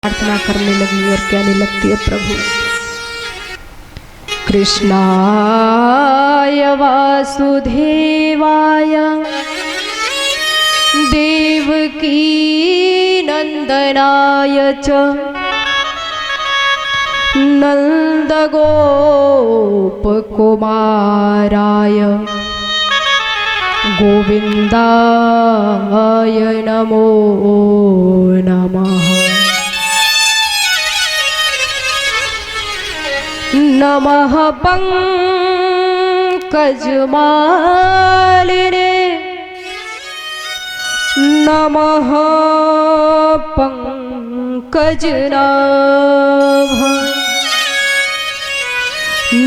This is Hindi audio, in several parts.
प्रार्थना करने लगी और कहने लगती है, प्रभु कृष्णाय वासुदेवाय देवकी नंदनाय च नंदगोपकुमाराय गोविंदाय नमो नमः। नमः पंकजमालिने नमः पंकजनाभाय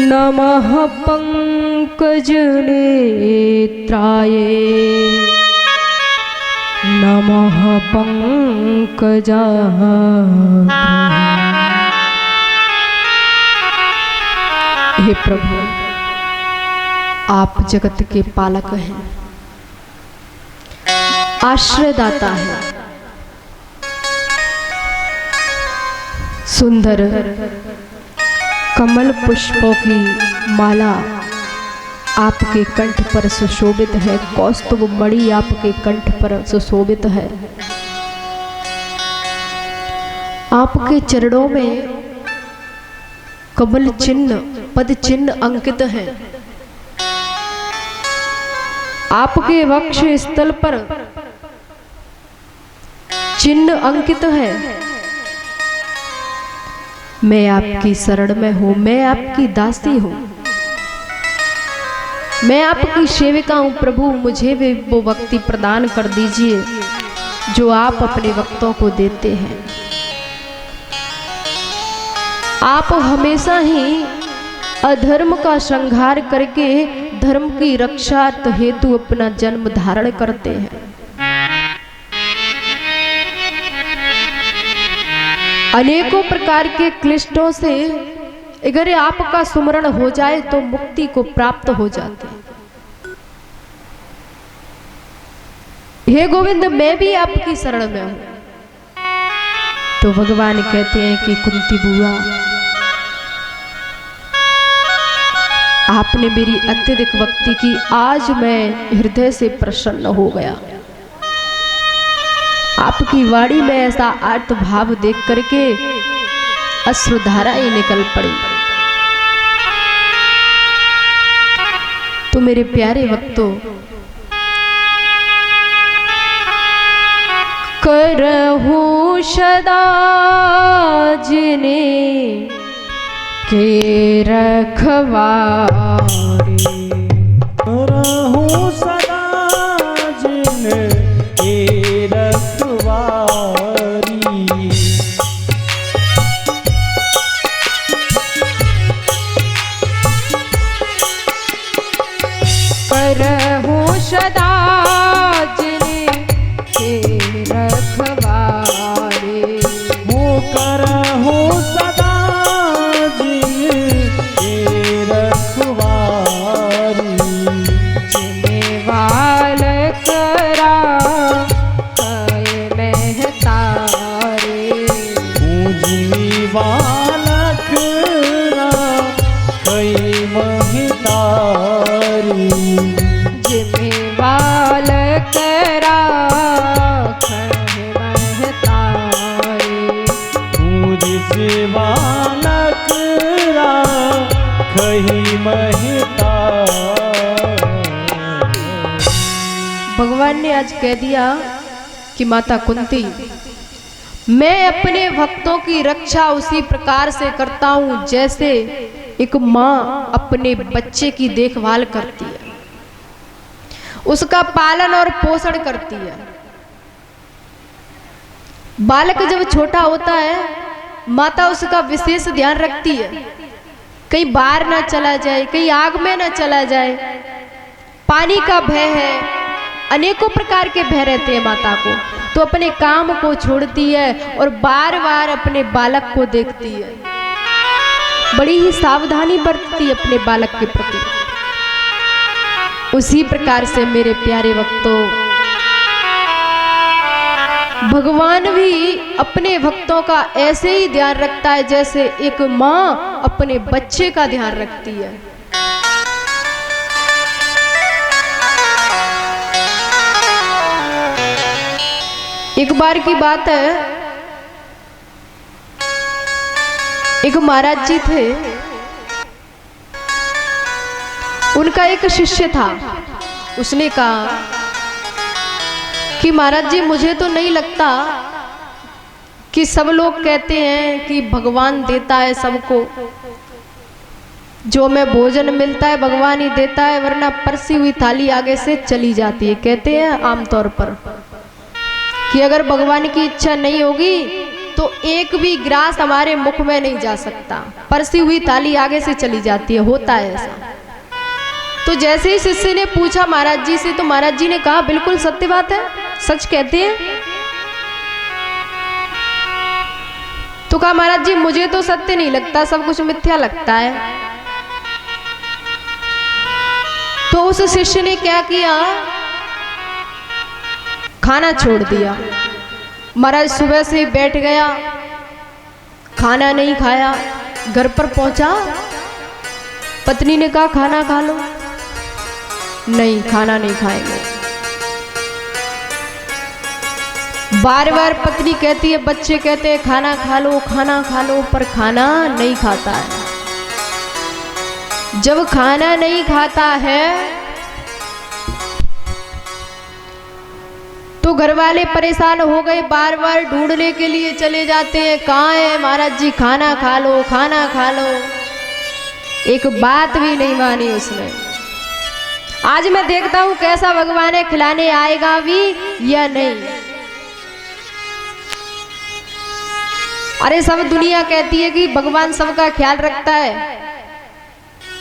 नमः पंकजनेत्राय नमः पंकजाग्रहे। हे प्रभु, आप जगत के पालक हैं, आश्रयदाता है। सुंदर कमल पुष्पों की माला आपके कंठ पर सुशोभित है, कौस्तुभ मणि आपके कंठ पर सुशोभित है। आपके चरणों में कमल चिन्ह पद चिन्ह अंकित है। आपके वक्ष स्थल पर चिन्ह अंकित है। मैं आपकी शरण में हूं, मैं आपकी दासी हूं, मैं आपकी सेविका हूं। प्रभु मुझे भी वो भक्ति प्रदान कर दीजिए जो आप अपने भक्तों को देते हैं। आप हमेशा ही अधर्म का संहार करके धर्म की रक्षा हेतु अपना जन्म धारण करते हैं। अनेकों प्रकार के क्लिष्टों से अगर आपका सुमरण हो जाए तो मुक्ति को प्राप्त हो जाते हैं। हे गोविंद, मैं भी आपकी शरण में हूं। तो भगवान कहते हैं कि कुंती बुआ, आपने मेरी अत्यधिक भक्ति की, आज मैं हृदय से प्रसन्न हो गया। आपकी वाणी में ऐसा आर्त भाव देख करके अश्रुधाराएं निकल पड़ी। तो मेरे प्यारे भक्तों, करहूं सदा जिन्हें के रखवारे, करहूं सदा जिन्हें रखवारी। करहूं सदा जिनके रखवारे, वो करहूं सदा जिनके रखवारी। जिन्हें वाल करा महतारे, बालक कई महतारी। जिन्हें वाल करा महतारे, बालक कही महतारी। भगवान ने आज कह दिया कि माता कुंती, मैं अपने भक्तों की रक्षा उसी प्रकार से करता हूं जैसे एक माँ अपने बच्चे की देखभाल करती है, उसका पालन और पोषण करती है। बालक जब छोटा होता है, माता उसका विशेष ध्यान रखती है, कहीं बाहर ना चला जाए, कहीं आग में ना चला जाए। पानी का भय है, अनेकों प्रकार के भय रहते हैं माता को, तो अपने काम को छोड़ती है और बार बार अपने बालक को देखती है, बड़ी ही सावधानी बरतती है अपने बालक के प्रति। उसी प्रकार से मेरे प्यारे भक्तों, भगवान भी अपने भक्तों का ऐसे ही ध्यान रखता है जैसे एक माँ अपने बच्चे का ध्यान रखती है। एक बार की बात है, एक महाराज जी थे, उनका एक शिष्य था। उसने कहा कि महाराज जी मुझे तो नहीं लगता कि सब लोग कहते हैं कि भगवान देता है सबको, जो मैं भोजन मिलता है भगवान ही देता है, वरना परसी हुई थाली आगे से चली जाती है। कहते हैं आमतौर पर कि अगर भगवान की इच्छा नहीं होगी तो एक भी ग्रास हमारे मुख में नहीं जा सकता, परसी हुई थाली आगे से चली जाती है, होता है ऐसा। तो जैसे ही शिष्य ने पूछा महाराज जी से, तो महाराज जी ने कहा बिल्कुल सत्य बात है, सच कहते हैं। तो कहा महाराज जी मुझे तो सत्य नहीं लगता, सब कुछ मिथ्या लगता है। तो उस शिष्य ने क्या किया, खाना छोड़ दिया। महाराज सुबह से बैठ गया, खाना नहीं खाया। घर पर पहुंचा, पत्नी ने कहा खाना खा लो, नहीं खाना नहीं खाएंगे। बार बार पत्नी कहती है, बच्चे कहते हैं खाना खा लो खाना खा लो, पर खाना नहीं खाता है। जब खाना नहीं खाता है तो घर वाले परेशान हो गए, बार बार ढूंढने के लिए चले जाते हैं, कहाँ है महाराज जी, खाना खा लो खाना खा लो। एक बात भी नहीं मानी उसने। आज मैं देखता हूं कैसा भगवान है, खिलाने आएगा भी या नहीं। अरे सब दुनिया कहती है कि भगवान सबका ख्याल रखता है,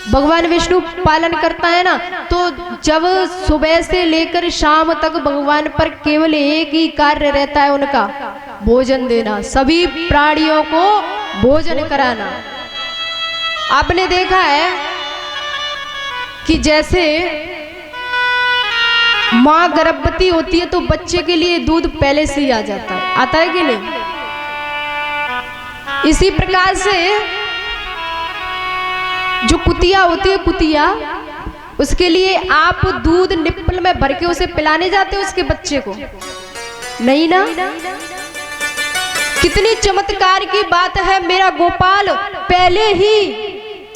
भगवान विष्णु पालन करता है ना। तो जब सुबह से लेकर शाम तक भगवान पर केवल एक ही कार्य रहता है उनका, भोजन देना, सभी प्राणियों को भोजन कराना। आपने देखा है कि जैसे माँ गर्भवती होती है तो बच्चे के लिए दूध पहले से ही आ जाता है, आता है कि नहीं। इसी प्रकार से जो कुतिया होती है, कुतिया, उसके लिए आप दूध निप्पल में भर के उसे पिलाने जाते हो उसके बच्चे को, नहीं ना। कितनी चमत्कार की बात है, मेरा गोपाल पहले ही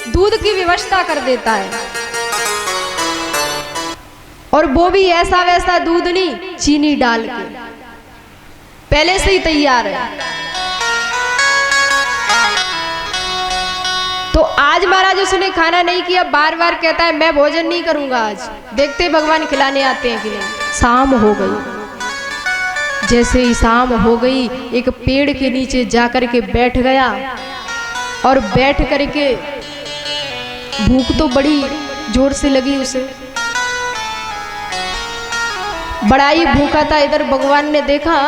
दूध की व्यवस्था कर देता है, और वो भी ऐसा वैसा दूध नहीं, चीनी डाल के पहले से ही तैयार है। तो आज महाराज उसने खाना नहीं किया, बार बार कहता है मैं भोजन नहीं करूंगा आज। देखते भगवान खिलाने आते हैं कि नहीं। शाम हो गई, जैसे ही शाम हो गई एक पेड़ के नीचे जाकर के बैठ गया, और बैठ करके भूख तो बड़ी जोर से लगी उसे, बड़ा ही भूखा था। इधर भगवान ने देखा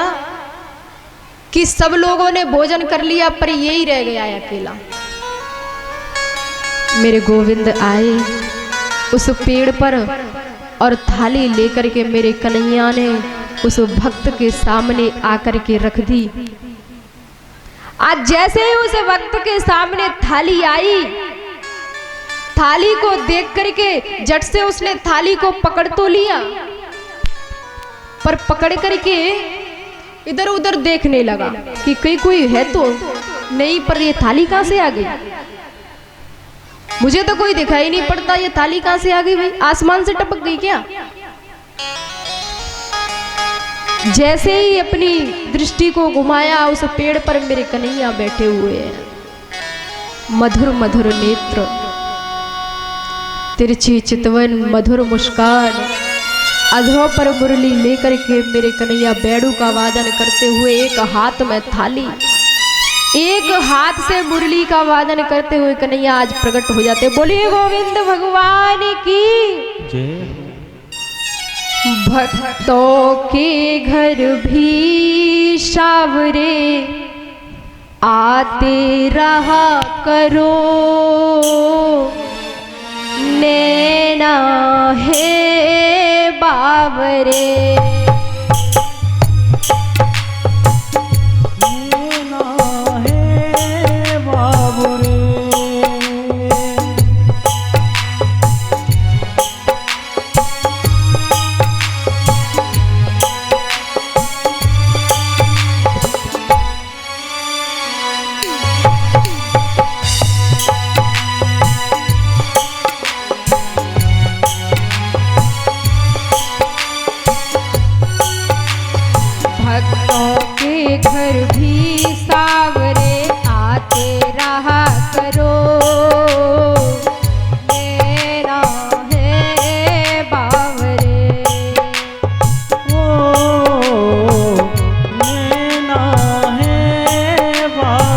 कि सब लोगों ने भोजन कर लिया पर यही रह गया है अकेला। मेरे गोविंद आए उस पेड़ पर और थाली लेकर के मेरे कन्हैया ने उस भक्त के सामने आकर के रख दी। आज जैसे ही उस भक्त के सामने थाली आई, थाली को देख करके झट से उसने थाली को पकड़ तो लिया, पर पकड़ करके इधर उधर देखने लगा कि कहीं कोई है तो नहीं, पर ये थाली कहां से आ गई, मुझे तो कोई दिखाई नहीं पड़ता, ये थाली कहां से आ गई भाई, आसमान से टपक गई क्या। जैसे ही अपनी दृष्टि को घुमाया, उस पेड़ पर मेरे कन्हैया बैठे हुए हैं, मधुर मधुर नेत्र, तिरछी चितवन, मधुर मुस्कान, अधरों पर मुरली लेकर के मेरे कन्हैया बैडू का वादन करते हुए, एक हाथ में थाली, एक हाथ से मुरली का वादन करते हुए कन्हैया आज प्रकट हो जाते। बोलिए गोविंद भगवान की जय। भक्तों के घर भी सावरे आते रहा करो, नैना है बावरे।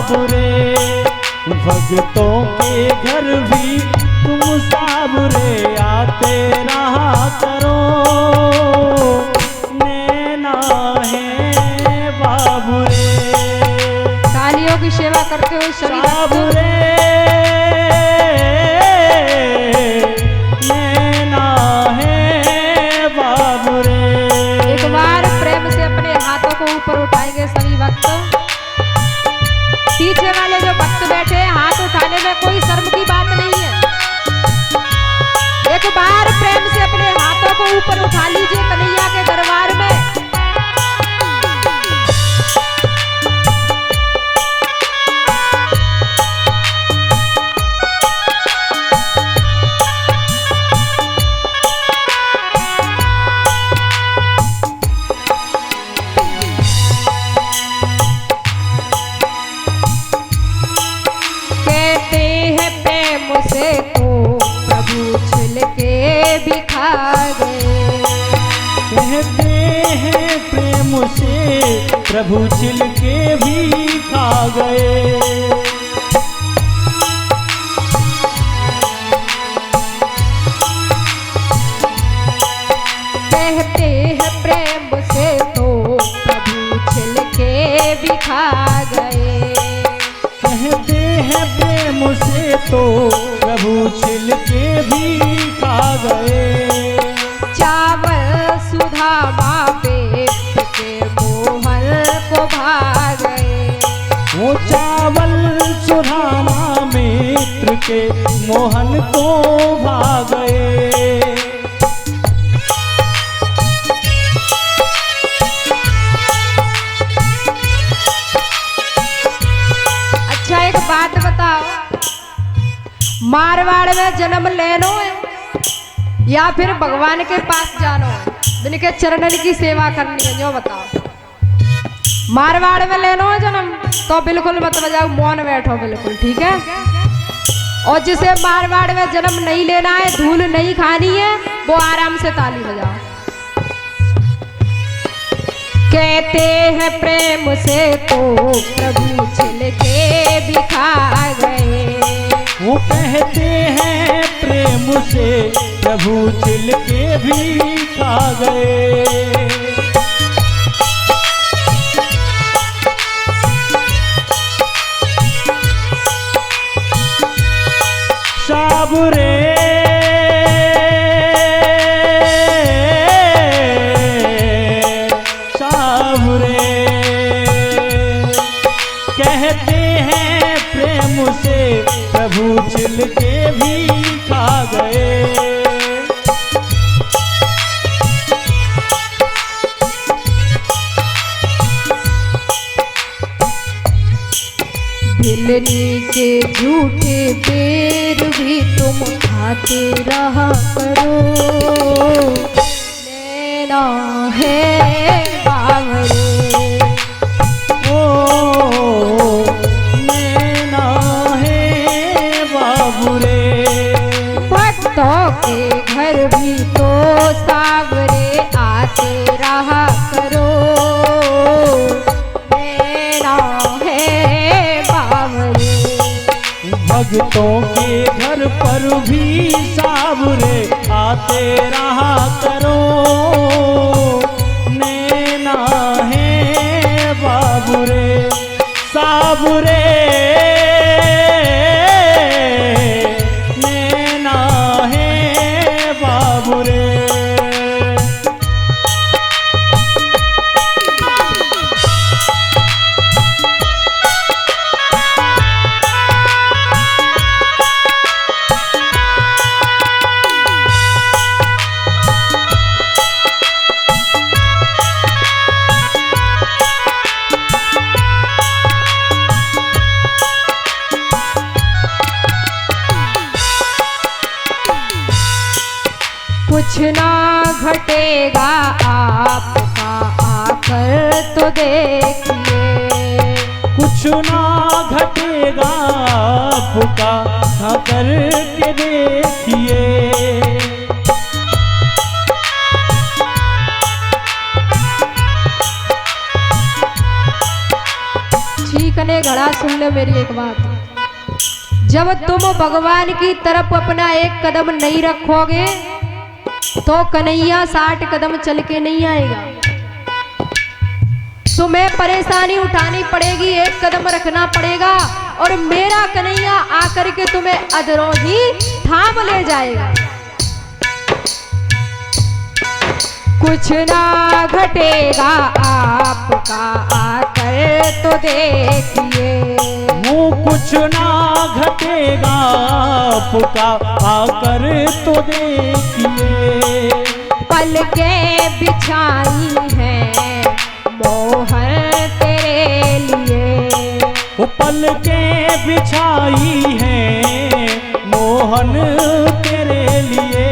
साबुरे भक्तों के घर भी तुम साबुरे आते रहा करो नैना है बाबुरे तालियों की सेवा करते हुए सभी भक्त साबुरे नैना है बाबुरे। एक बार प्रेम से अपने हाथों को ऊपर उठाएंगे सभी भक्त। पीछे वाले जो भक्त बैठे हैं हाथ उठाने में कोई शर्म की बात नहीं है। एक बार प्रेम से अपने हाथों को ऊपर उठा लीजिए कन्हैया के दरबार में। से तो प्रभु छिल के भी खा गए। कहते हैं प्रेम से प्रभु छिल के भी खा गए। कहते हैं प्रेम से तो प्रभु छिल के भी खा गए। कहते हैं प्रेम से तो प्रभु छिल के भी खा गए। चावल सुधामा पे के मोहन को भा गए। वो चावल सुधामा मित्र के मोहन को भा गए। अच्छा एक बात बताओ, मारवाड़ में जन्म लेनो है या फिर भगवान के पास जानो है, जिनके चरणन की सेवा करनी है, जो बताओ। मारवाड़ में लेनो है जन्म तो बिल्कुल मत बजाओ, मौन बैठो बिल्कुल, ठीक है। और जिसे मारवाड़ में जन्म नहीं लेना है, धूल नहीं खानी है, वो आराम से ताली बजाओ। कहते हैं प्रेम से तो प्रभु छिल के भी खा गए। वो कहते हैं प्रेम से प्रभु छिल के भी खा गए। साबुरे साबुरे कहते हैं प्रेम से प्रभु छिल के भी खा गए। भिलनी के झूठे पेड़ भी तुम खाते रहा करो नैना है बावरे। ओ नैना है बाबुरे। भक्तों के घर भी तो सावरे आते रहा करो नैना है बावरे। भक्तों के घर पर भी साबुरे आते रहा करो नैना है बाबुरे। साबुरे नैना है बाबुरे। कुछ ना घटेगा आपका आकर तो देखिए। कुछ ना घटेगा आपका आकर के देखिए। ठीक कने घड़ा सुन ले मेरी एक बात। जब तुम भगवान की तरफ अपना एक कदम नहीं रखोगे तो कन्हैया 60 कदम चल के नहीं आएगा। तुम्हें परेशानी उठानी पड़ेगी, एक कदम रखना पड़ेगा और मेरा कन्हैया आकर के तुम्हें अधरों ही थाम ले जाएगा। कुछ ना घटेगा आपका आकर तो देखिए, वो कुछ ना घटेगा आपका आकर तो देखिए। पलकें बिछाई हैं मोहन तेरे लिए, वो पलकें बिछाई हैं मोहन तेरे लिए।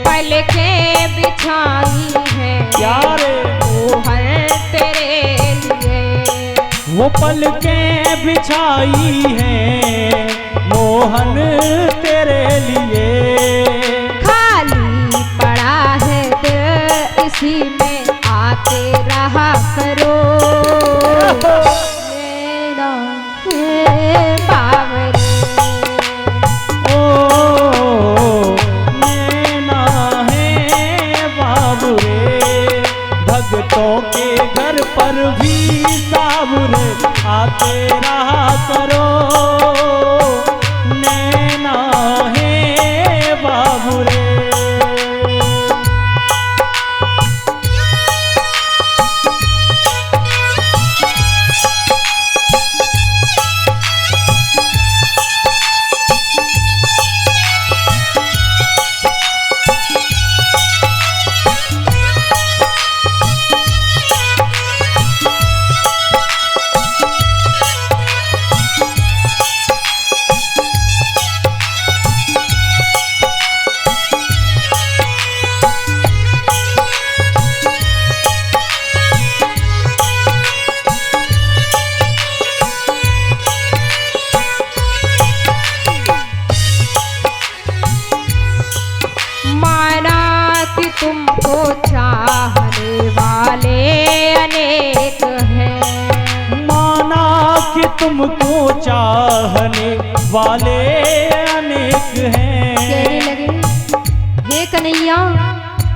पलकें बिछाई हैं प्यारे मोहन तेरे लिए, वो पलकें बिछाई हैं मोहन तेरे लिए। खाली पड़ा है दिल इसी में आते रहा करो, नैना है बावरे। ओ नैना है बाबुरे, भगतों के घर पर भी साबुरे आते रहा करो, नैना है बाबुरे। तुमको चाहने वाले अनेक हैं, माना कि तुमको चाहने वाले अनेक हैं। कहने लगे हे कन्हैया,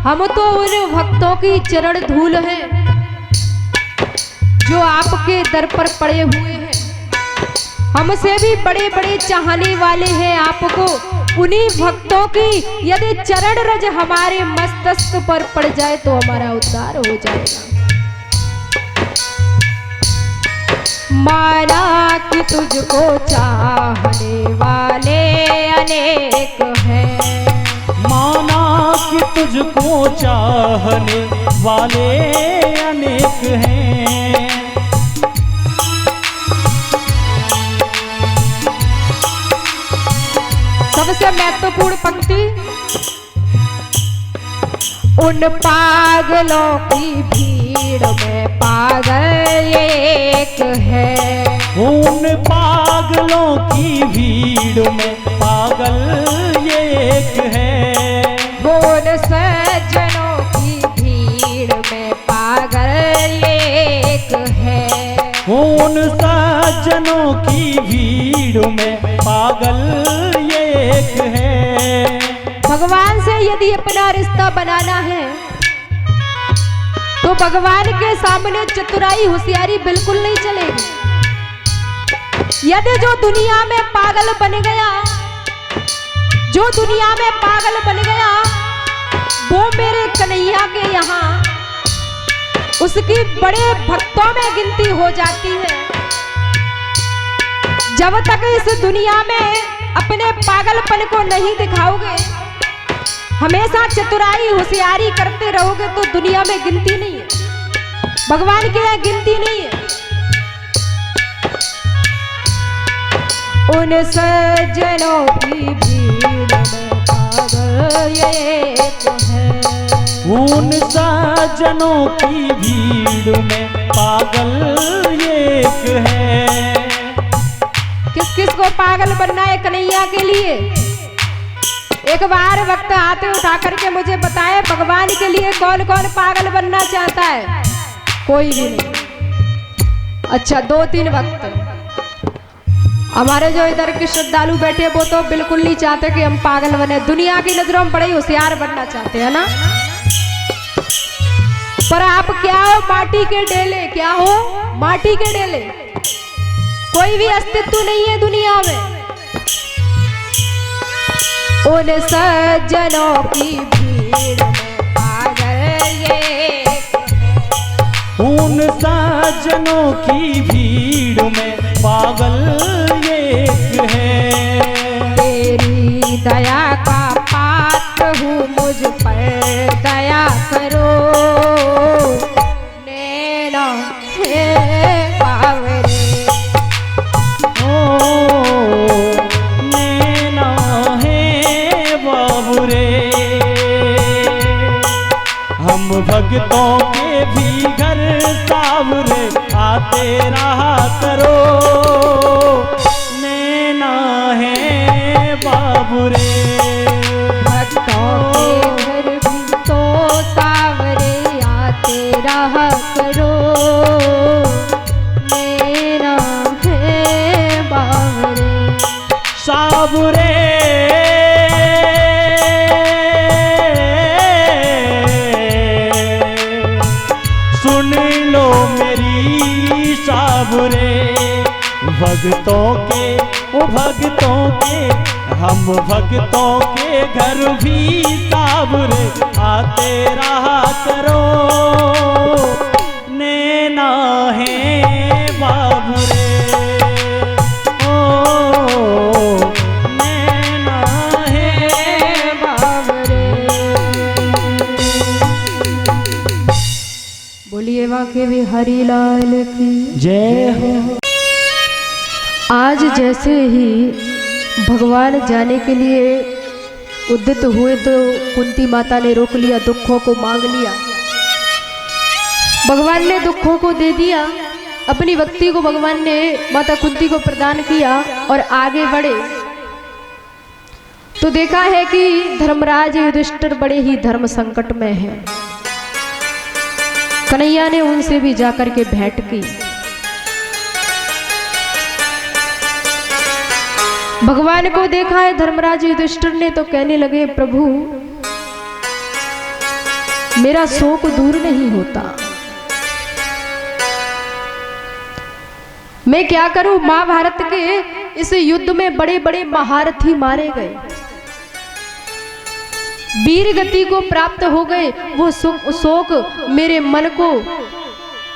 हम तो उन भक्तों की चरण धूल हैं जो आपके दर पर पड़े हुए हैं। हमसे भी बड़े बड़े चाहने वाले हैं आपको। उन्हीं भक्तों की यदि चरण रज हमारे मस्तक पर पड़ जाए तो हमारा उद्धार हो जाएगा। माना कि तुझको चाहने वाले अनेक हैं, माना कि तुझको चाहने वाले अनेक हैं। सबसे महत्वपूर्ण पंक्ति, उन पागलों की भीड़ में पागल एक है, उन पागलों की भीड़ में पागल ये एक है। वो उन सज्जनों की भीड़ में पागल एक है, वो उन सज्जनों की भीड़ में पागल ये एक है। भगवान से यदि अपना रिश्ता बनाना है तो भगवान के सामने चतुराई होशियारी बिल्कुल नहीं चलेगी। यदि जो दुनिया में पागल बन गया, जो दुनिया में पागल बन गया, वो मेरे कन्हैया के यहाँ उसकी बड़े भक्तों में गिनती हो जाती है। जब तक इस दुनिया में अपने पागलपन को नहीं दिखाओगे, हमेशा चतुराई होशियारी करते रहोगे तो दुनिया में गिनती नहीं है, भगवान के यहाँ गिनती नहीं है। उन सज्जनों की भीड़ में पागल एक है, उन सज्जनों की भीड़ में पागल एक है। किस किस को पागल बनना है कन्हैया के लिए? एक बार वक्त हाथ उठा करके मुझे बताए, भगवान के लिए कौन कौन पागल बनना चाहता है? कोई भी नहीं। अच्छा, 2-3 वक्त। हमारे जो इधर के श्रद्धालु बैठे वो तो बिल्कुल नहीं चाहते कि हम पागल बने, दुनिया की नजरों में बड़े होशियार बनना चाहते हैं ना। पर आप क्या हो? माटी के डेले। क्या हो? माटी के डेले। कोई भी अस्तित्व नहीं है दुनिया में। उन सज्जनों की भीड़ में पागल ये, उन सज्जनों की भीड़ में पागल एक है। तेरी दया का पात्र हूँ, मुझ पर दया करो, नैना है बावरे। नैना है बाबुरे, हम भक्तों के भी घर सावरे आते रहा करो, नैना है बाबुरे। भक्तों के घर भी तो सावरे आते रहा करो, नैना है बावरे। सावरे सुन लो मेरी सावरे, भक्तों के ओ भक्तों के, हम भक्तों के घर भी सावरे आते रहा करो, नैना है बाबुरे। बोलिए वाके भी हरि लाल की जय हो। आज जैसे ही भगवान जाने के लिए उद्यत हुए तो कुंती माता ने रोक लिया, दुखों को मांग लिया। भगवान ने दुखों को दे दिया, अपनी भक्ति को भगवान ने माता कुंती को प्रदान किया और आगे बढ़े। तो देखा है कि धर्मराज युधिष्ठिर बड़े ही धर्म संकट में हैं। कन्हैया ने उनसे भी जाकर के भेंट की। भगवान को देखा है धर्मराज युधिष्ठिर ने तो कहने लगे, प्रभु मेरा शोक दूर नहीं होता, मैं क्या करूं? महाभारत के इस युद्ध में बड़े बड़े महारथी मारे गए, वीर गति को प्राप्त हो गए। वो शोक मेरे मन को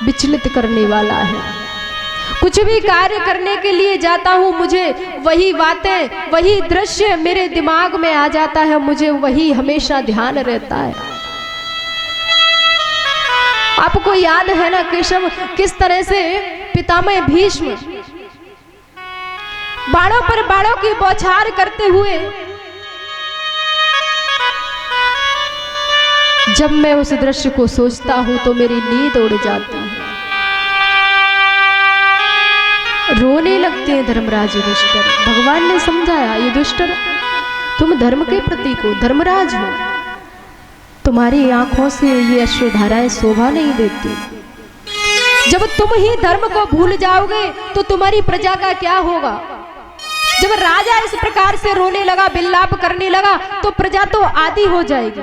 विचलित करने वाला है। कुछ भी कार्य करने के लिए जाता हूँ, मुझे वही बातें, वही दृश्य मेरे दिमाग में आ जाता है, मुझे वही हमेशा ध्यान रहता है। आपको याद है ना केशव, किस तरह से पितामह भीष्म बाणों पर बाणों की बौछार करते हुए, जब मैं उस दृश्य को सोचता हूं तो मेरी नींद उड़ जाती है, रोने लगते हैं धर्मराज युधिष्ठिर। भगवान ने समझाया, युधिष्ठिर तुम धर्म के प्रतीक हो, धर्मराज हो, तुम्हारी आंखों से ये अश्रुधाराएं शोभा नहीं देती। जब तुम ही धर्म को भूल जाओगे तो तुम्हारी प्रजा का क्या होगा? जब राजा इस प्रकार से रोने लगा, विलाप करने लगा, तो प्रजा तो आदी हो जाएगी।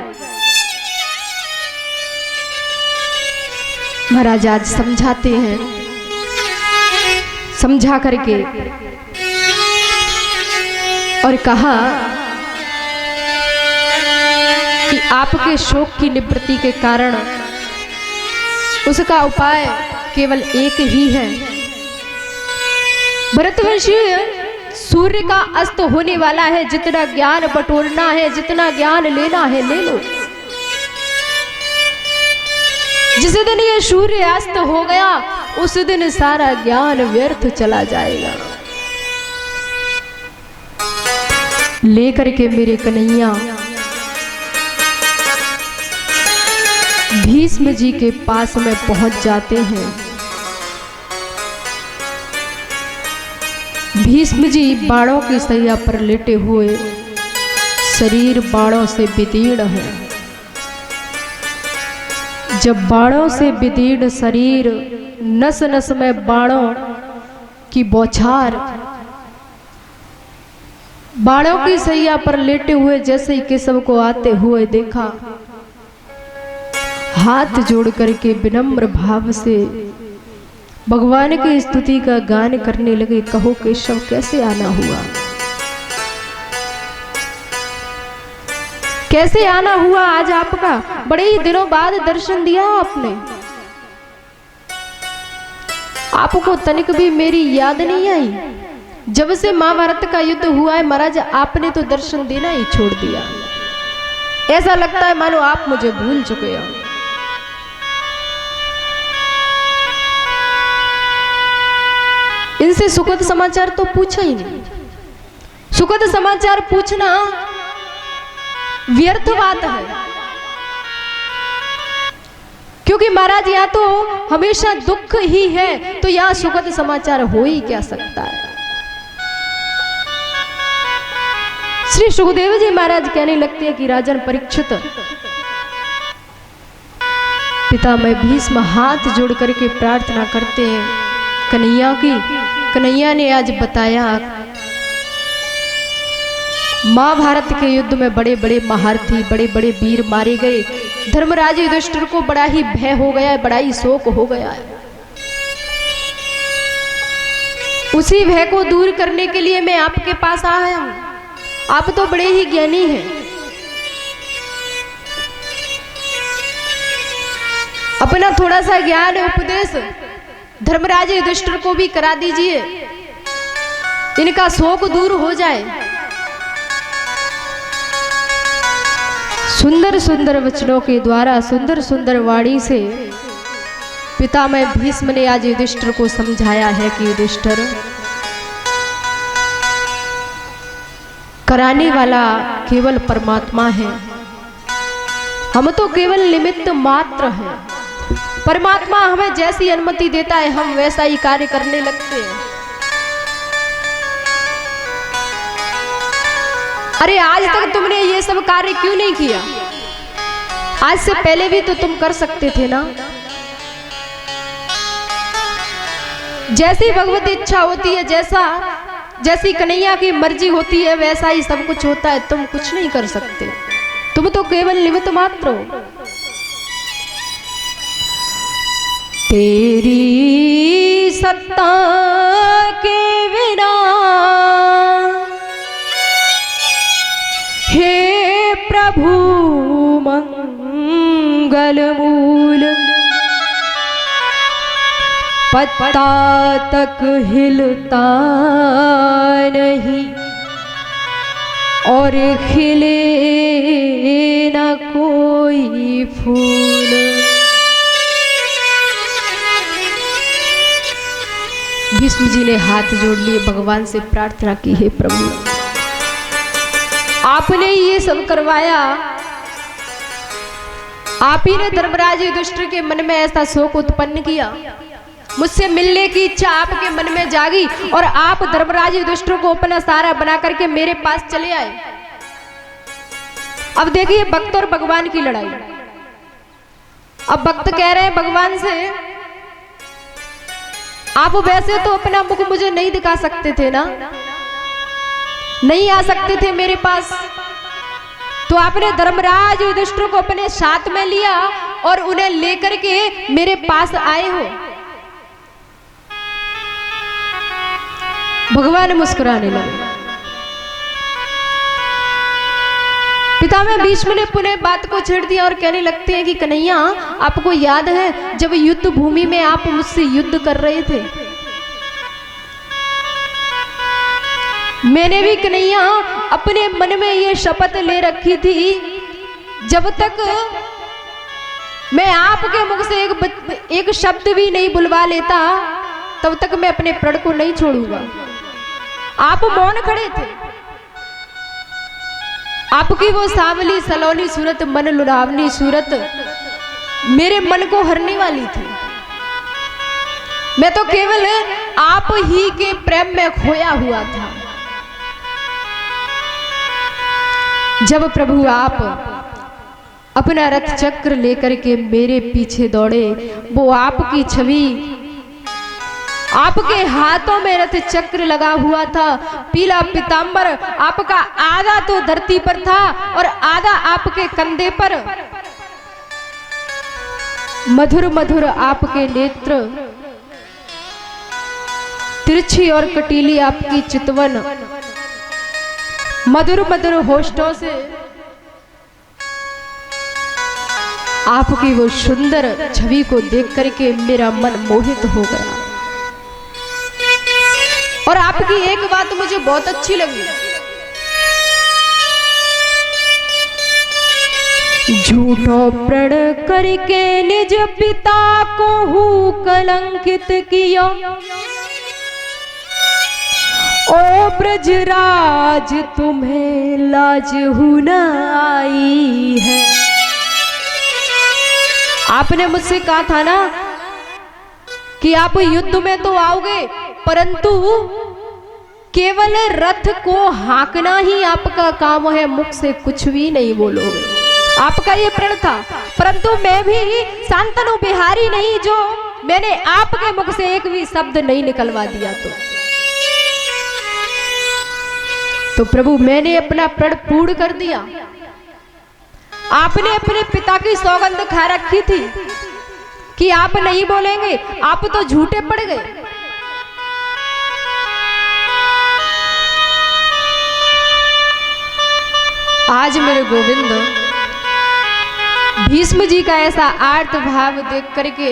महाराज आज समझाते हैं, समझा करके और कहा कि आपके शोक की निवृत्ति के कारण उसका उपाय केवल एक ही है। भरतवंशी सूर्य का अस्त होने वाला है, जितना ज्ञान बटोरना है, जितना ज्ञान लेना है ले लो। जिस दिन ये सूर्य अस्त हो गया उस दिन सारा ज्ञान व्यर्थ चला जाएगा। लेकर के मेरे कन्हैया भीष्म जी के पास में पहुंच जाते हैं। भीष्म जी बाणों की सैया पर लेटे हुए, शरीर बाणों से विदीर्ण है। जब बाणों से विदीर्ण शरीर नस नस में बाणों की बौछार, बाणों की सैया पर लेटे हुए जैसे ही केशव को आते हुए देखा, हाथ जोड़ करके विनम्र भाव से भगवान की स्तुति का गान करने लगे। कहो केशव कैसे आना हुआ, कैसे आना हुआ आज आपका? बड़े ही दिनों बाद दर्शन दिया आपने, आपको तनिक भी मेरी याद नहीं आई? जब से महाभारत का युद्ध हुआ है महाराज, आपने तो दर्शन देना ही छोड़ दिया। ऐसा लगता है मानो आप मुझे भूल चुके हो। इनसे सुखद समाचार तो पूछा ही नहीं। सुखद समाचार पूछना व्यर्थ बात है, क्योंकि महाराज यहाँ तो हमेशा दुख ही है, तो यहाँ सुखद समाचार हो ही क्या सकता है। श्री सुखदेव जी महाराज कहने लगते हैं कि राजन परीक्षित, पिता मैं भीष्म हाथ जोड़ करके प्रार्थना करते हैं कन्हैया की। कन्हैया ने आज बताया महाभारत के युद्ध में बड़े बड़े महारथी, बड़े बड़े वीर मारे गए। धर्मराज युधिष्ठिर को बड़ा ही भय हो गया है, बड़ा ही शोक हो गया है। उसी भय को दूर करने के लिए मैं आपके पास आया हूं। आप तो बड़े ही ज्ञानी हैं, अपना थोड़ा सा ज्ञान उपदेश धर्मराज युधिष्ठिर को भी करा दीजिए, इनका शोक दूर हो जाए। सुंदर सुंदर वचनों के द्वारा, सुंदर सुंदर वाणी से पितामह भीष्म ने आज युधिष्ठिर को समझाया है कि युधिष्ठिर, कराने वाला केवल परमात्मा है, हम तो केवल निमित्त मात्र हैं। परमात्मा हमें जैसी अनुमति देता है हम वैसा ही कार्य करने लगते हैं। अरे आज तक तुमने ये सब कार्य क्यों नहीं किया? आज से पहले भी तो तुम कर सकते थे ना। जैसी भगवत इच्छा होती है, जैसी कन्हैया की मर्जी होती है, वैसा ही सब कुछ होता है। तुम कुछ नहीं कर सकते, तुम तो केवल निमित्त मात्र हो। तेरी सत्ता के बिना हे प्रभु मंगल मूल, पत्ता तक हिलता नहीं और खिले न कोई फूल। भीष्म जी ने हाथ जोड़ लिए, भगवान से प्रार्थना की, हे प्रभु आपने ये सब करवाया, आप ही ने धर्मराज युधिष्ठिर के मन में ऐसा शोक उत्पन्न किया, मुझसे मिलने की इच्छा आपके मन में जागी और आप धर्मराज युधिष्ठिर को अपना सहारा बना करके मेरे पास चले आए। अब देखिए भक्त और भगवान की लड़ाई। अब भक्त कह रहे हैं भगवान से, आप वैसे तो अपना मुख मुझे नहीं दिखा सकते थे ना, नहीं आ सकते थे मेरे पास, तो आपने धर्मराज युधिष्ठिर को अपने साथ में लिया और उन्हें लेकर के मेरे पास आए हो। भगवान मुस्कुराने लगे। पितामह भीष्म ने पुनः बात को छेड़ दिया और कहने लगते हैं कि कन्हैया आपको याद है जब युद्ध भूमि में आप मुझसे युद्ध कर रहे थे, मैंने भी कन्हैया अपने मन में ये शपथ ले रखी थी, जब तक मैं आपके मुख से एक शब्द भी नहीं बुलवा लेता तब तक मैं अपने प्रण को नहीं छोड़ूंगा। आप मौन खड़े थे, आपकी वो सांवली सलोनी सूरत, मन लुभावनी सूरत मेरे मन को हरने वाली थी। मैं तो केवल आप ही के प्रेम में खोया हुआ था। जब प्रभु आप अपना रथ चक्र लेकर के मेरे पीछे दौड़े, वो आपकी छवि आपके हाथों में रथ चक्र लगा हुआ था, पीला पीतांबर आपका आधा तो धरती पर था और आधा आपके कंधे पर। मधुर मधुर आपके नेत्र, तिरछी और कटीली आपकी चितवन, मधुर मधुर होष्ठों से आपकी वो सुंदर छवि को देख करके मेरा मन मोहित हो गया। और आपकी एक बात मुझे बहुत अच्छी लगी, झूठो प्रण करके निज पिता को हूँ कलंकित किया, ओ ब्रजराज तुम्हें लाज हूँ न आई है। आपने मुझसे कहा था ना कि आप युद्ध में तो आओगे, परंतु केवल रथ को हाँकना ही आपका काम है, मुख से कुछ भी नहीं बोलोगे। आपका ये प्रण था, परंतु मैं भी शांतनु बिहारी नहीं जो मैंने आपके मुख से एक भी शब्द नहीं निकलवा दिया। तो प्रभु मैंने अपना प्रण पूर्ण कर दिया। आपने अपने पिता की सौगंध खा रखी थी कि आप नहीं बोलेंगे, आप तो झूठे पड़ गए। आज मेरे गोविंद भीष्म जी का ऐसा आर्त भाव देख करके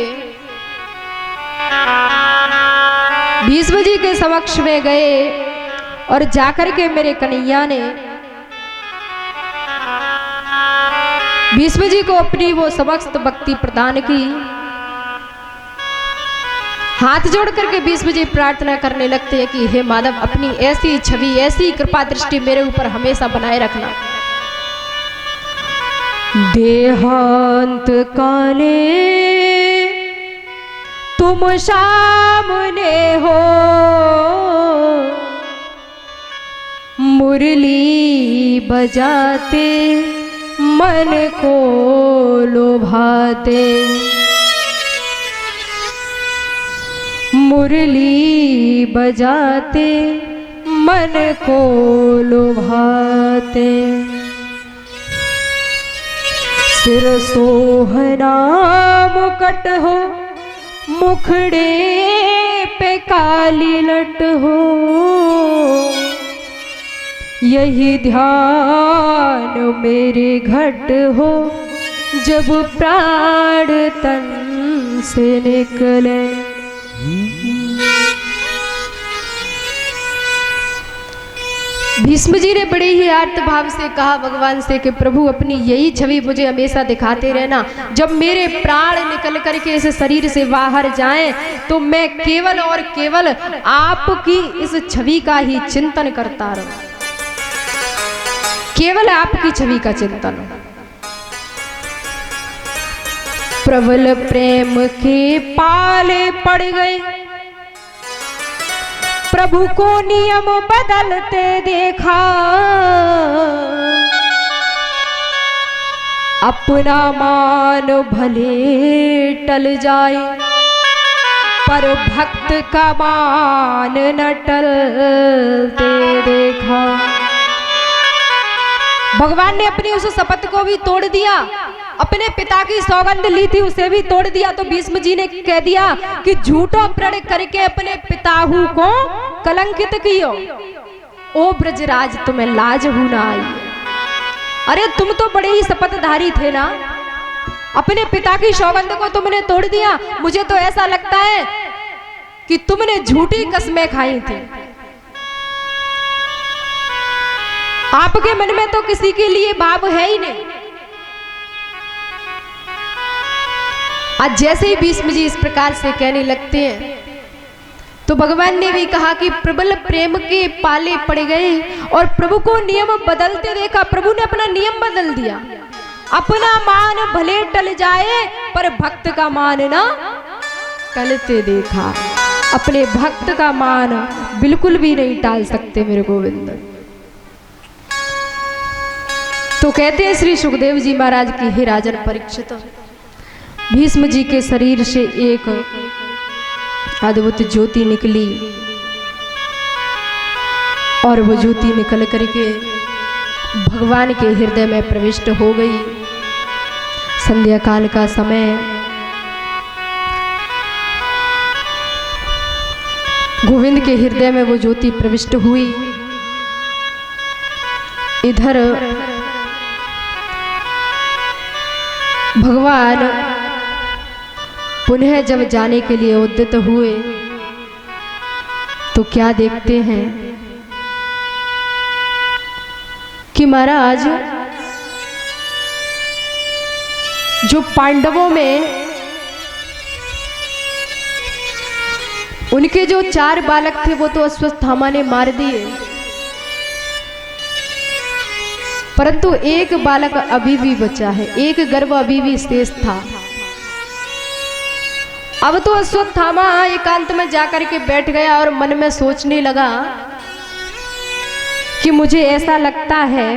भीष्म जी के समक्ष में गए और जाकर के मेरे कन्हैया ने भीष्म जी को अपनी वो समस्त भक्ति प्रदान की। हाथ जोड़ करके भीष्म जी प्रार्थना करने लगते हैं कि हे माधव, अपनी ऐसी छवि, ऐसी कृपा दृष्टि मेरे ऊपर हमेशा बनाए रखना। देहांत काले तुम सामने हो, मुरली बजाते मन को लुभाते, मुरली बजाते मन को लुभाते, सिर सोहना मुकुट हो, मुखड़े पे काली लट हो, यही ध्यान मेरे घट हो, जब प्राण तन से निकले। भीष्म जी ने बड़े ही आर्त भाव से कहा भगवान से कि प्रभु अपनी यही छवि मुझे हमेशा दिखाते रहना, जब मेरे प्राण निकल करके इस शरीर से बाहर जाएं तो मैं केवल और केवल आपकी इस छवि का ही चिंतन करता रहूं, केवल आपकी छवि का चिंतन। प्रबल प्रेम के पाले पड़ गए, प्रभु को नियम बदलते देखा, अपना मान भले टल जाए पर भक्त का मान न टलते देखा। भगवान ने अपनी उस शपथ को भी तोड़ दिया, अपने पिता की सौगंध ली थी उसे भी तोड़ दिया। तो भीष्म जी ने कह दिया कि झूठो प्रण करके अपने पिताहू को कलंकित कियो, ओ ब्रजराज तुम्हें लाज हूं ना आई। अरे तुम तो बड़े ही शपथधारी थे ना, अपने पिता की सौगंध को तुमने तोड़ दिया। मुझे तो ऐसा लगता है कि तुमने झूठी कसमें खाई थी। आपके मन में तो किसी के लिए भाव है ही नहीं। आज जैसे ही भीष्म जी इस प्रकार से कहने लगते हैं तो भगवान ने भी कहा कि प्रबल प्रेम के पाले पड़ गए और प्रभु को नियम बदलते देखा। प्रभु ने अपना नियम बदल दिया, अपना मान भले टल जाए पर भक्त का मान ना टलते देखा। अपने भक्त का मान बिल्कुल भी नहीं टाल सकते मेरे गोविंद। तो कहते हैं श्री सुखदेव जी महाराज की हे राजन परीक्षित, भीष्म जी के शरीर से एक अद्भुत ज्योति निकली और वो ज्योति निकल करके भगवान के हृदय में प्रविष्ट हो गई। संध्या काल का समय, गोविंद के हृदय में वो ज्योति प्रविष्ट हुई। इधर भगवान पुनः जब जाने के लिए उद्यत हुए तो क्या देखते हैं कि महाराज जो पांडवों में उनके जो 4 बालक थे वो तो अश्वत्थामा ने मार दिए, परंतु एक बालक अभी भी बचा है, एक गर्भ अभी भी शेष था। अब तो अश्वत्थामा एकांत में जाकर के बैठ गया और मन में सोचने लगा कि मुझे ऐसा लगता है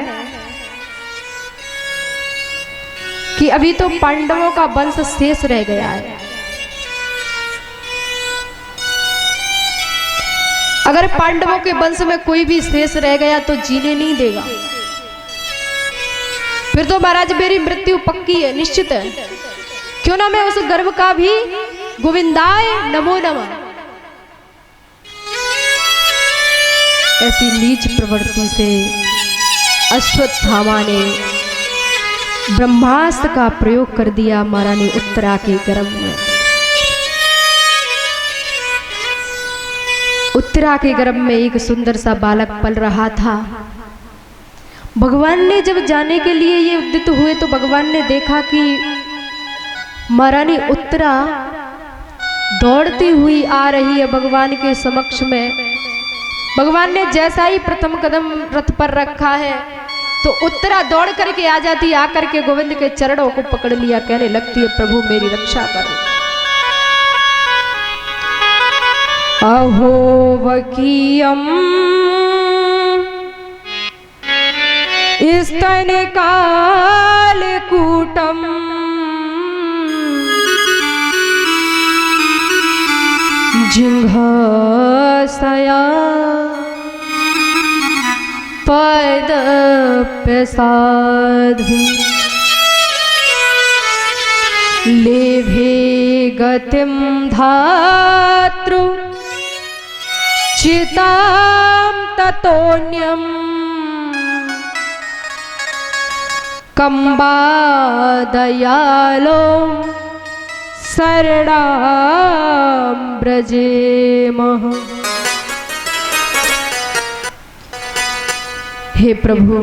कि अभी तो पांडवों का वंश शेष रह गया है। अगर पांडवों के वंश में कोई भी शेष रह गया तो जीने नहीं देगा, फिर तो महाराज मेरी मृत्यु पक्की है, निश्चित है। क्यों ना मैं उस गर्भ का भी गोविंदाय नमो नमः ऐसी नीच प्रवृत्ति से अश्वत्थामा ने ब्रह्मास्त्र का प्रयोग कर दिया महारानी उत्तरा के गर्भ में। उत्तरा के गर्भ में एक सुंदर सा बालक पल रहा था। भगवान ने जब जाने के लिए ये उद्यत हुए तो भगवान ने देखा कि महारानी उत्तरा दौड़ती हुई आ रही है भगवान के समक्ष में। भगवान ने जैसा ही प्रथम कदम रथ पर रखा है तो उत्तरा दौड़ करके आ जाती, आकर के गोविंद के चरणों को पकड़ लिया, कहने लगती है प्रभु मेरी रक्षा करो। अहो वकीयम स्तन काल कूटम जिंघासया पद प्रसाधु लेभे गतिम धातृ चिताम ततोन्यम कंबा दयालो शरणाम ब्रजेमः। हे प्रभु,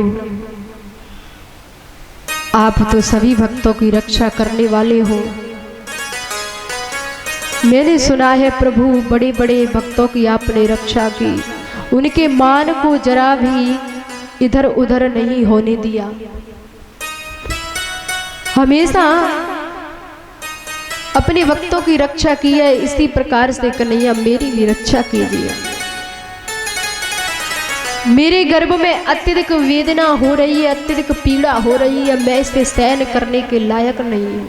आप तो सभी भक्तों की रक्षा करने वाले हो। मैंने सुना है प्रभु बड़े बड़े भक्तों की आपने रक्षा की, उनके मान को जरा भी इधर उधर नहीं होने दिया। हमेशा अपने भक्तों की रक्षा की है। इसी प्रकार से कन्हैया मेरी भी रक्षा कीजिए। मेरे गर्भ में अत्यधिक वेदना हो रही है, अत्यधिक पीड़ा हो रही है, मैं इसे सहन करने के लायक नहीं हूं।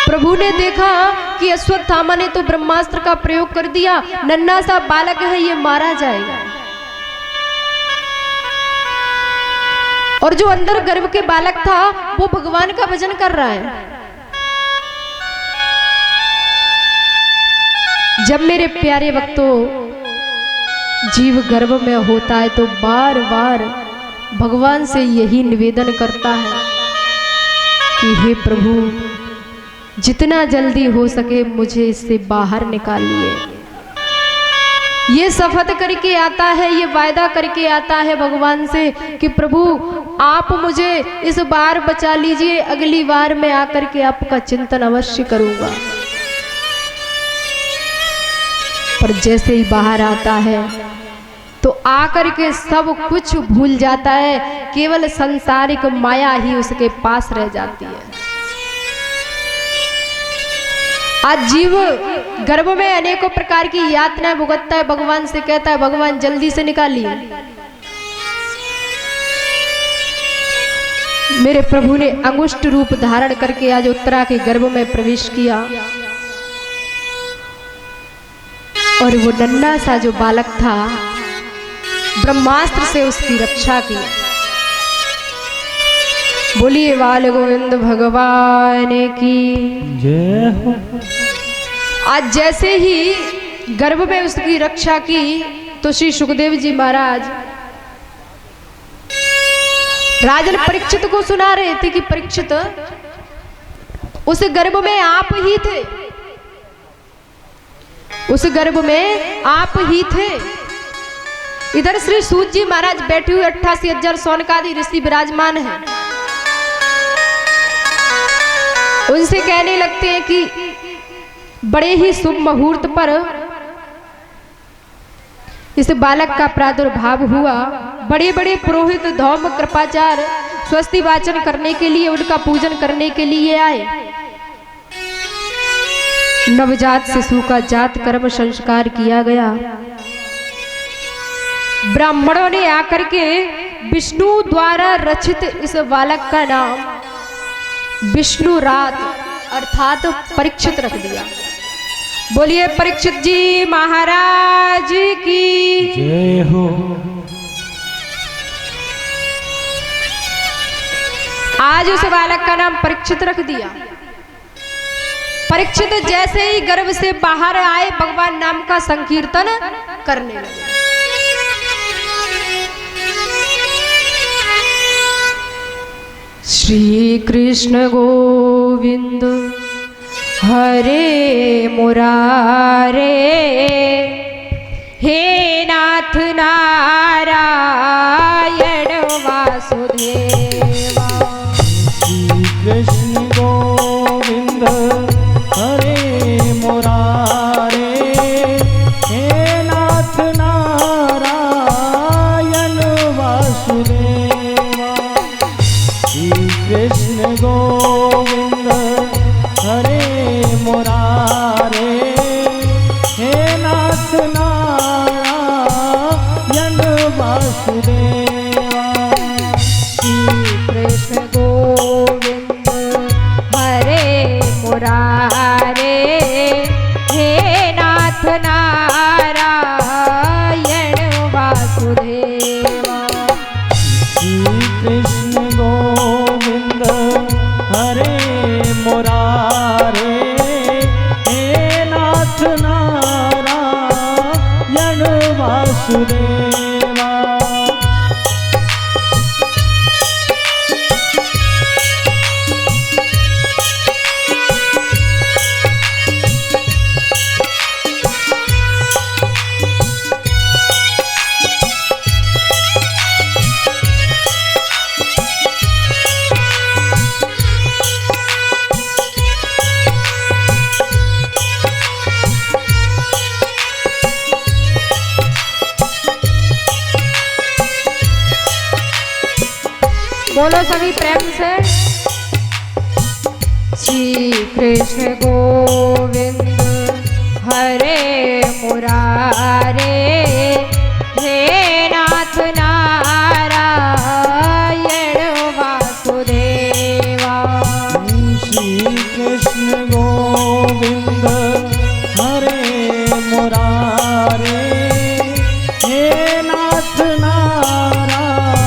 प्रभु ने देखा कि अश्वत्थामा ने तो ब्रह्मास्त्र का प्रयोग कर दिया, नन्हा सा बालक है, ये मारा जाएगा। और जो अंदर गर्भ के बालक था वो भगवान का भजन कर रहा है। जब मेरे प्यारे भक्तों जीव गर्भ में होता है तो बार बार भगवान से यही निवेदन करता है कि हे प्रभु जितना जल्दी हो सके मुझे इससे बाहर निकालिए। ये शपथ करके आता है, ये वायदा करके आता है भगवान से कि प्रभु आप मुझे इस बार बचा लीजिए, अगली बार मैं आकर के आपका चिंतन अवश्य करूंगा। पर जैसे ही बाहर आता है तो आकर के सब कुछ भूल जाता है, केवल संसारिक माया ही उसके पास रह जाती है। आज जीव गर्भ में अनेकों प्रकार की यातनाएं भुगतता है, भगवान से कहता है भगवान जल्दी से निकालिए। मेरे प्रभु ने अंगुष्ठ रूप धारण करके आज उत्तरा के गर्भ में प्रवेश किया और वो नन्हा सा जो बालक था ब्रह्मास्त्र से उसकी रक्षा की। बोलिए बाल गोविंद भगवान की जय हो। आज जैसे ही गर्भ में उसकी रक्षा की तो श्री सुखदेव जी महाराज राजन परीक्षित को सुना रहे थे कि परीक्षित उस गर्भ में आप ही थे, उस गर्भ में आप ही थे। इधर श्री सूत जी महाराज बैठे हुए 88,000 सोनकादि ऋषि विराजमान हैं। उनसे कहने लगते हैं कि बड़े ही शुभ मुहूर्त पर इस बालक का प्रादुर्भाव हुआ। बड़े बड़े पुरोहित धौम कृपाचार स्वस्ति वाचन करने के लिए, उनका पूजन करने के लिए आए। नवजात शिशु का जात कर्म संस्कार किया गया। ब्राह्मणों ने आकर के विष्णु द्वारा रचित इस बालक का नाम विष्णु रात अर्थात परीक्षित रख दिया। बोलिए परीक्षित जी महाराज की जय हो। आज उस बालक का नाम परीक्षित रख दिया। परीक्षित जैसे ही गर्भ से बाहर आए भगवान नाम का संकीर्तन करने लगे। श्री कृष्ण गोविंद हरे मुरारे, हे नाथ नारायण वासुदेवा। श्री कृष्ण गोविंद हरे मुरारे, हे नाथ नारायण वासुदेवा। श्री कृष्ण गोविंद हरे मुरारे, हे नाथ नारायण वासुदेवा। श्री कृष्ण गोविंद हरे मुरारे, हे नाथ नारायण वासुदेवा। श्री कृष्ण गोविंद हरे मुरारे, हे नाथ नारायण वासुदेवा। बोलो सभी प्रेम से। श्री कृष्ण गोविंद हरे मुरारे, हे नाथ नारायण वासुदेवा। श्री कृष्ण गोविंद हरे मुरारे, हे नाथ नारायण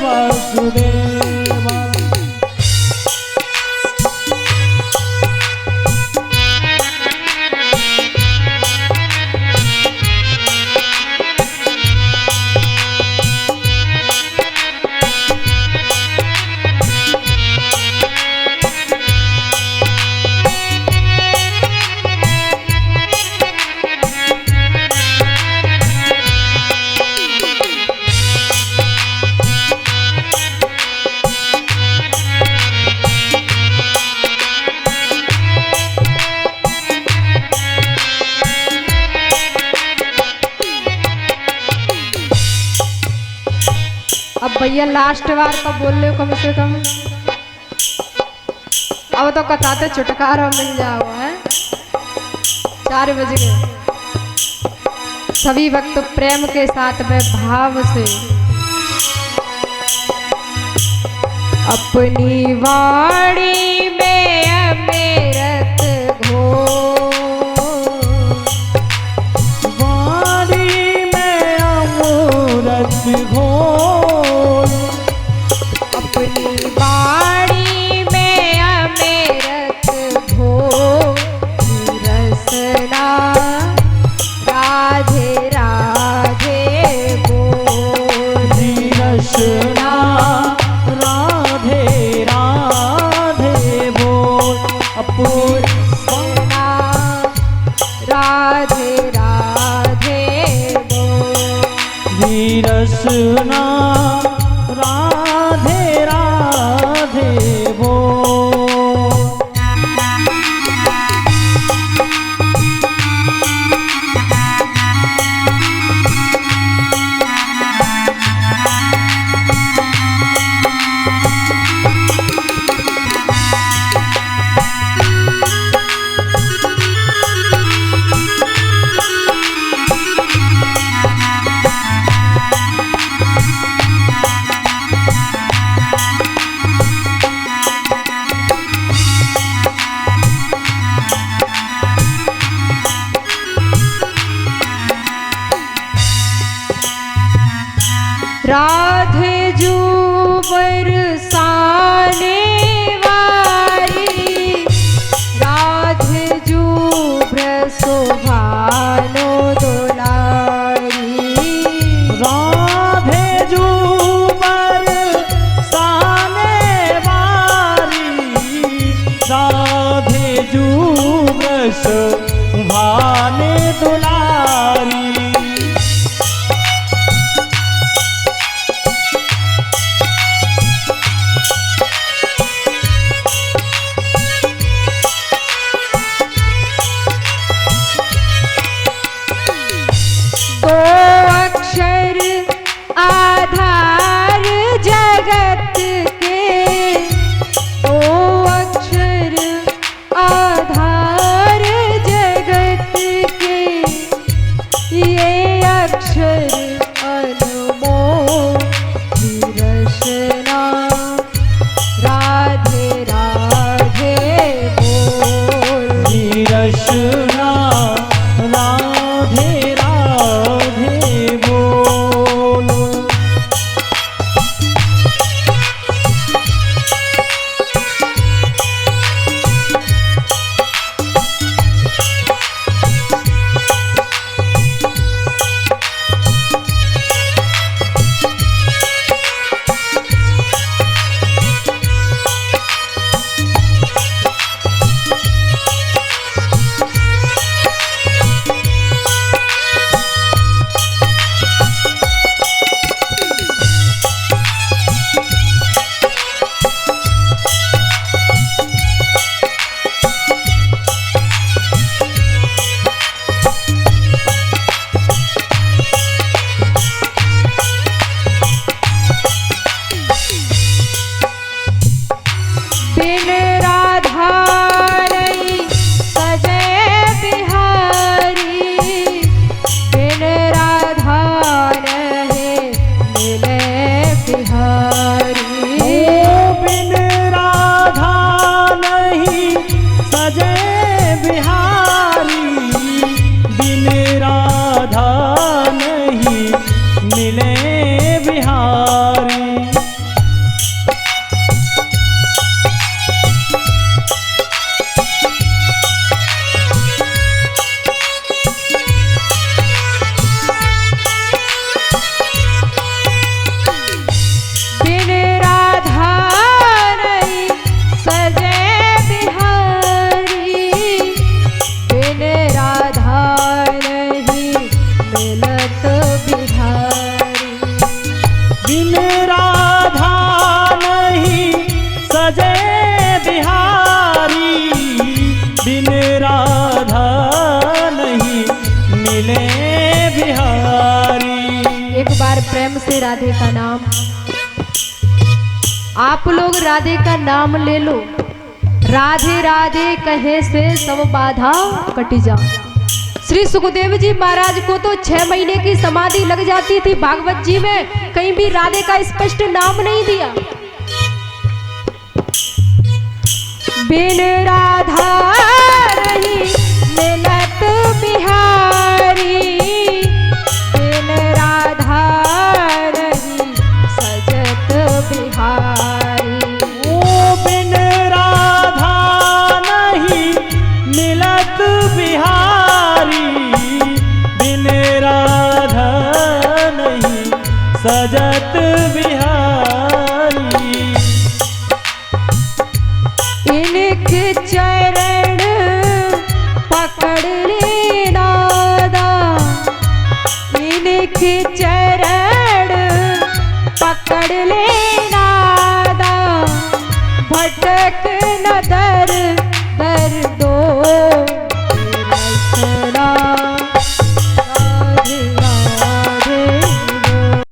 वासुदेवा। अब भैया लास्ट बार तो बोल ले कम से कम। अब तो कथा तो छुटकारा मिल जाओ है। 4 बज गए। सभी वक्त प्रेम के साथ में भाव से अपनी वाणी में अमृत घोल, वाणी में अमृत घोल, अपनी वाणी में अमृत घोल, रसना राधे राधे बोल, रसना राधे राधे बोल, अपनी रसना राधे राधे बोल, रसना राधे राधे बोल। राधे जू बरसाने वाली, राधे जू ब्रसोभानो दुलारी, राधे जू बरसाने वाली, राधे जू बरसाने दुलारी, दो अक्षर आधार जगत के, दो अक्षर आधार जगत के, ये अक्षर अनमोल रसना राधे राधे बोल, रसना राधे राधे बोल, बिन राधा नहीं सजे बिहारी, बिन राधा नहीं मिले बिहारी, बिन राधा नहीं सजे बिहारी, बिन राधा नहीं मिले बिहारी, बिन राधा नहीं सजे बिहारी, बिन राधा नहीं मिलत बिहारी, बिन राधा नहीं सजे बिहारी, बिन राधा नहीं मिले बिहारी। एक बार प्रेम से राधे का नाम, आप लोग राधे का नाम ले लो, राधे राधे कहे से सब बाधा कट जा। श्री सुखदेव जी महाराज को तो 6 महीने की समाधि लग जाती थी। भागवत जी में कहीं भी राधे का स्पष्ट नाम नहीं दिया। बिन राधा रही मिलत बिहारी, बिन राधा रही सजत बिहारी। ओ बिन राधा नहीं मिलत बिहारी, बिन राधा नहीं सजत बिहारी। इनके चरण पकड़ ले नादा, इनके चरण पकड़ ले नादा, भटक न दर